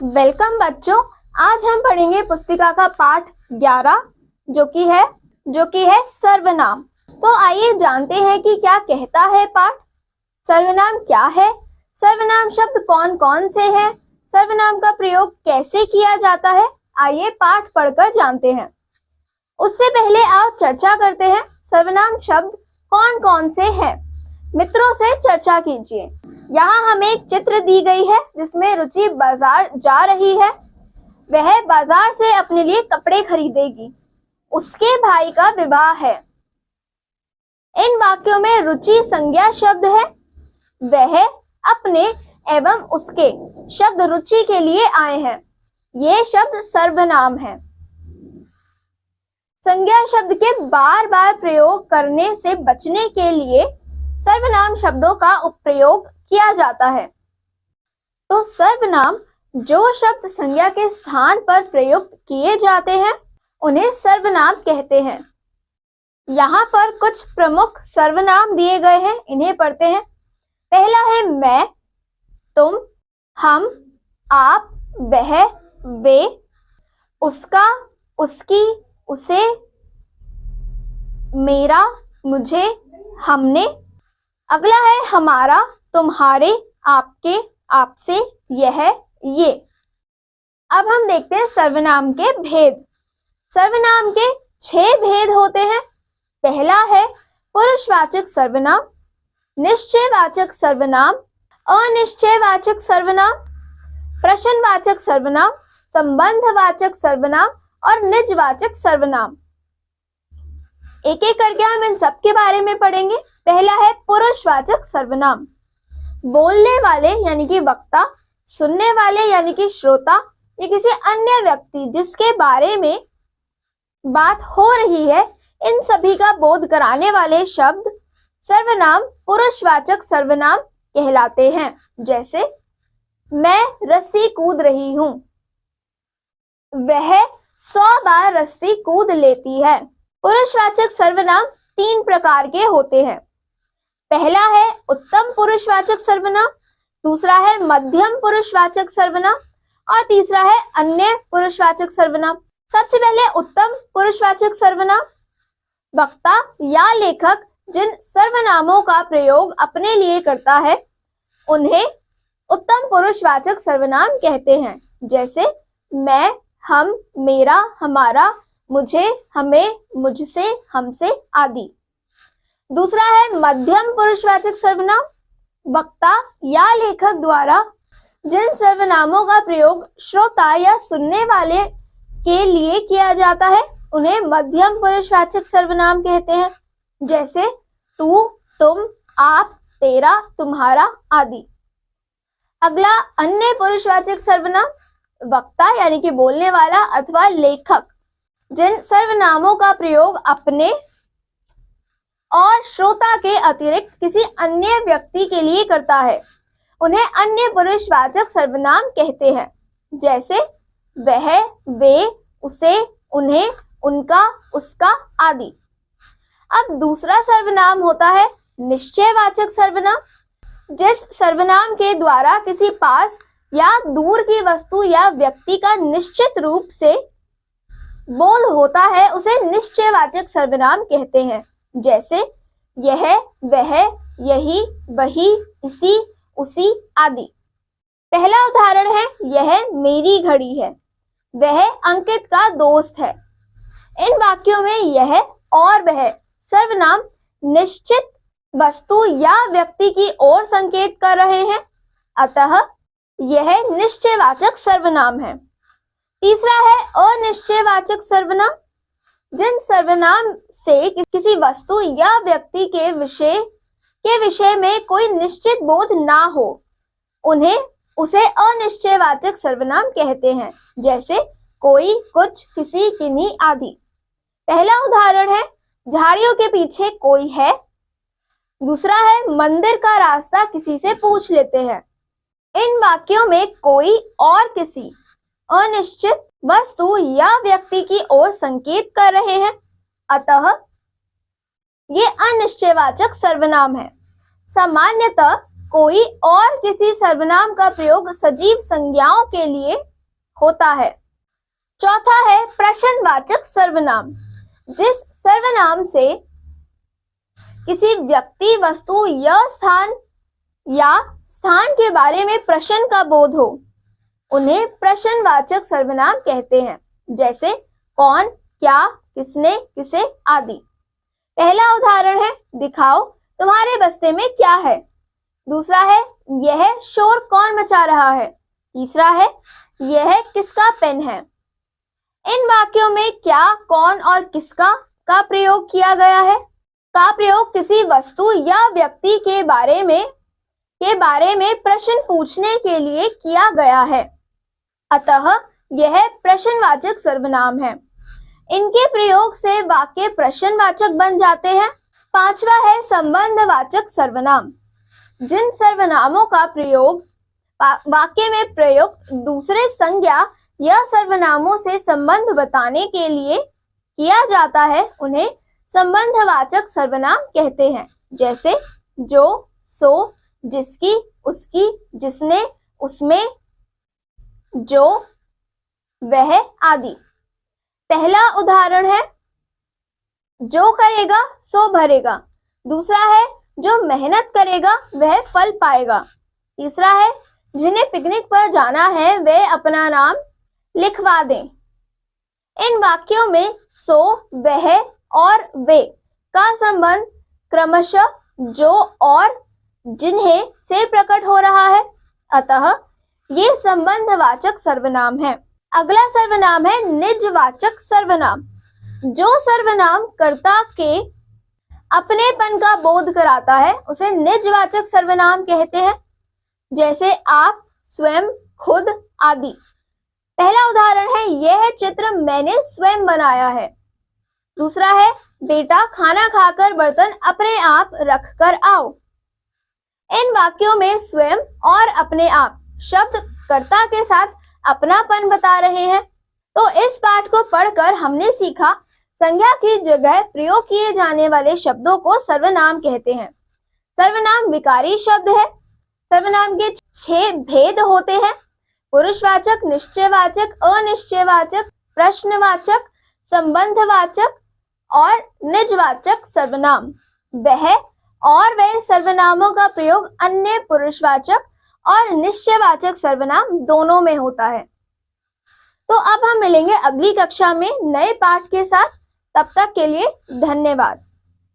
Welcome बच्चों। आज हम पढ़ेंगे पुस्तिका का पाठ 11 जो कि है सर्वनाम। तो आइए जानते हैं कि क्या कहता है पाठ। सर्वनाम क्या है, सर्वनाम शब्द कौन कौन से हैं, सर्वनाम का प्रयोग कैसे किया जाता है, आइए पाठ पढ़कर जानते हैं। उससे पहले आओ चर्चा करते हैं सर्वनाम शब्द कौन कौन से हैं। मित्रों से चर्चा कीजिए। यहाँ हमें एक चित्र दी गई है जिसमें रुचि बाजार जा रही है। वह बाजार से अपने लिए कपड़े खरीदेगी। उसके भाई का विवाह है। इन वाक्यों में रुचि संज्ञा शब्द है। वह अपने एवं उसके शब्द रुचि के लिए आए हैं। ये शब्द सर्वनाम है। संज्ञा शब्द के बार बार प्रयोग करने से बचने के लिए सर्वनाम शब्दों का उपयोग किया जाता है। तो सर्वनाम जो शब्द संज्ञा के स्थान पर प्रयुक्त किए जाते हैं उन्हें सर्वनाम कहते हैं। यहाँ पर कुछ प्रमुख सर्वनाम दिए गए हैं, इन्हें पढ़ते हैं। पहला है मैं, तुम, हम, आप, वह, वे, उसका, उसकी, उसे, मेरा, मुझे, हमने। अगला है हमारा, तुम्हारे, आपके, आपसे, यह, ये। अब हम देखते हैं सर्वनाम के भेद। सर्वनाम के 6 भेद होते हैं। पहला है पुरुषवाचक सर्वनाम, निश्चयवाचक सर्वनाम, अनिश्चयवाचक सर्वनाम, प्रश्नवाचक सर्वनाम, संबंधवाचक सर्वनाम और निजवाचक सर्वनाम। एक एक करके हम इन सब के बारे में पढ़ेंगे। पहला है पुरुषवाचक सर्वनाम। बोलने वाले यानी कि वक्ता, सुनने वाले यानी कि श्रोता या किसी अन्य व्यक्ति जिसके बारे में बात हो रही है, इन सभी का बोध कराने वाले शब्द सर्वनाम पुरुषवाचक सर्वनाम कहलाते हैं। जैसे मैं रस्सी कूद रही हूं, वह 100 बार रस्सी कूद लेती है। पुरुषवाचक सर्वनाम 3 प्रकार के होते हैं। पहला है उत्तम पुरुषवाचक सर्वनाम, दूसरा है मध्यम पुरुषवाचक सर्वनाम और तीसरा है अन्य पुरुषवाचक सर्वनाम। सबसे पहले उत्तम पुरुषवाचक सर्वनाम। वक्ता या लेखक जिन सर्वनामों का प्रयोग अपने लिए करता है उन्हें उत्तम पुरुषवाचक सर्वनाम कहते हैं। जैसे मैं, हम, मेरा, हमारा, मुझे, हमें, मुझसे, हमसे आदि। दूसरा है मध्यम पुरुषवाचक सर्वनाम। वक्ता या लेखक द्वारा जिन सर्वनामों का प्रयोग श्रोता या सुनने वाले के लिए किया जाता है उन्हें मध्यम पुरुषवाचक सर्वनाम कहते हैं। जैसे तू, तुम, आप, तेरा, तुम्हारा आदि। अगला अन्य पुरुषवाचक सर्वनाम। वक्ता यानी कि बोलने वाला अथवा लेखक जिन सर्वनामों का प्रयोग अपने और श्रोता के अतिरिक्त किसी अन्य व्यक्ति के लिए करता है उन्हें अन्य पुरुषवाचक सर्वनाम कहते हैं। जैसे वह, वे, उसे, उन्हें, उनका, उसका आदि। अब दूसरा सर्वनाम होता है निश्चयवाचक सर्वनाम। जिस सर्वनाम के द्वारा किसी पास या दूर की वस्तु या व्यक्ति का निश्चित रूप से बोध होता है उसे निश्चयवाचक सर्वनाम कहते हैं। जैसे यह, वह, यही, वही, इसी, उसी आदि। पहला उदाहरण है यह मेरी घड़ी है, वह अंकित का दोस्त है। इन वाक्यों में यह और वह सर्वनाम निश्चित वस्तु या व्यक्ति की ओर संकेत कर रहे हैं, अतः यह निश्चयवाचक सर्वनाम है। तीसरा है अनिश्चयवाचक सर्वनाम। जिन सर्वनाम से किसी वस्तु या व्यक्ति के विषय में कोई निश्चित बोध ना हो उसे अनिश्चयवाचक सर्वनाम कहते हैं। जैसे कोई, कुछ, किसी, किन्हीं आदि। पहला उदाहरण है झाड़ियों के पीछे कोई है। दूसरा है मंदिर का रास्ता किसी से पूछ लेते हैं। इन वाक्यों में कोई और किसी अनिश्चित वस्तु या व्यक्ति की ओर संकेत कर रहे हैं, अतः ये अनिश्चयवाचक सर्वनाम है। सामान्यतः कोई और किसी सर्वनाम का प्रयोग सजीव संज्ञाओं के लिए होता है। चौथा है प्रश्नवाचक सर्वनाम। जिस सर्वनाम से किसी व्यक्ति, वस्तु या स्थान के बारे में प्रश्न का बोध हो, उन्हें प्रश्नवाचक सर्वनाम कहते हैं। जैसे कौन, क्या, किसने, किसे आदि। पहला उदाहरण है दिखाओ तुम्हारे बस्ते में क्या है। दूसरा है यह शोर कौन मचा रहा है। तीसरा है यह किसका पेन है। इन वाक्यों में क्या, कौन और किसका का प्रयोग किया गया है। का प्रयोग किसी वस्तु या व्यक्ति के बारे में प्रश्न पूछने के लिए किया गया है, अतः यह प्रश्नवाचक सर्वनाम है। इनके प्रयोग से वाक्य प्रश्नवाचक बन जाते हैं। पांचवा है संबंधवाचक सर्वनाम। जिन सर्वनामों का प्रयोग वाक्य में प्रयुक्त दूसरे संज्ञा या सर्वनामों से संबंध बताने के लिए किया जाता है, उन्हें संबंधवाचक सर्वनाम कहते हैं। जैसे जो, सो, जिसकी, उसकी, जिसने, उसमें, जो, वह आदि। पहला उदाहरण है जो करेगा सो भरेगा। दूसरा है जो मेहनत करेगा वह फल पाएगा। तीसरा है जिन्हें पिकनिक पर जाना है वे अपना नाम लिखवा दें। इन वाक्यों में सो, वह और वे का संबंध क्रमशः जो और जिन्हें से प्रकट हो रहा है, अतः ये संबंधवाचक सर्वनाम है। अगला सर्वनाम है निजवाचक सर्वनाम। जो सर्वनाम कर्ता के अपनेपन का बोध कराता है उसे निजवाचक सर्वनाम कहते हैं। जैसे आप, स्वयं, खुद आदि। पहला उदाहरण है यह चित्र मैंने स्वयं बनाया है। दूसरा है बेटा खाना खाकर बर्तन अपने आप रख कर आओ। इन वाक्यों में स्वयं और अपने आप शब्द कर्ता के साथ अपनापन बता रहे हैं। तो इस पाठ को पढ़कर हमने सीखा संज्ञा की जगह प्रयोग किए जाने वाले शब्दों को सर्वनाम कहते हैं। सर्वनाम विकारी शब्द है। सर्वनाम के 6 भेद होते हैं: पुरुषवाचक, निश्चयवाचक, अनिश्चयवाचक, प्रश्नवाचक, संबंधवाचक और निजवाचक सर्वनाम। वे सर्वनामों का प्रयोग अन्य पुरुषवाचक और निश्चयवाचक सर्वनाम दोनों में होता है। तो अब हम मिलेंगे अगली कक्षा में नए पाठ के साथ। तब तक के लिए धन्यवाद।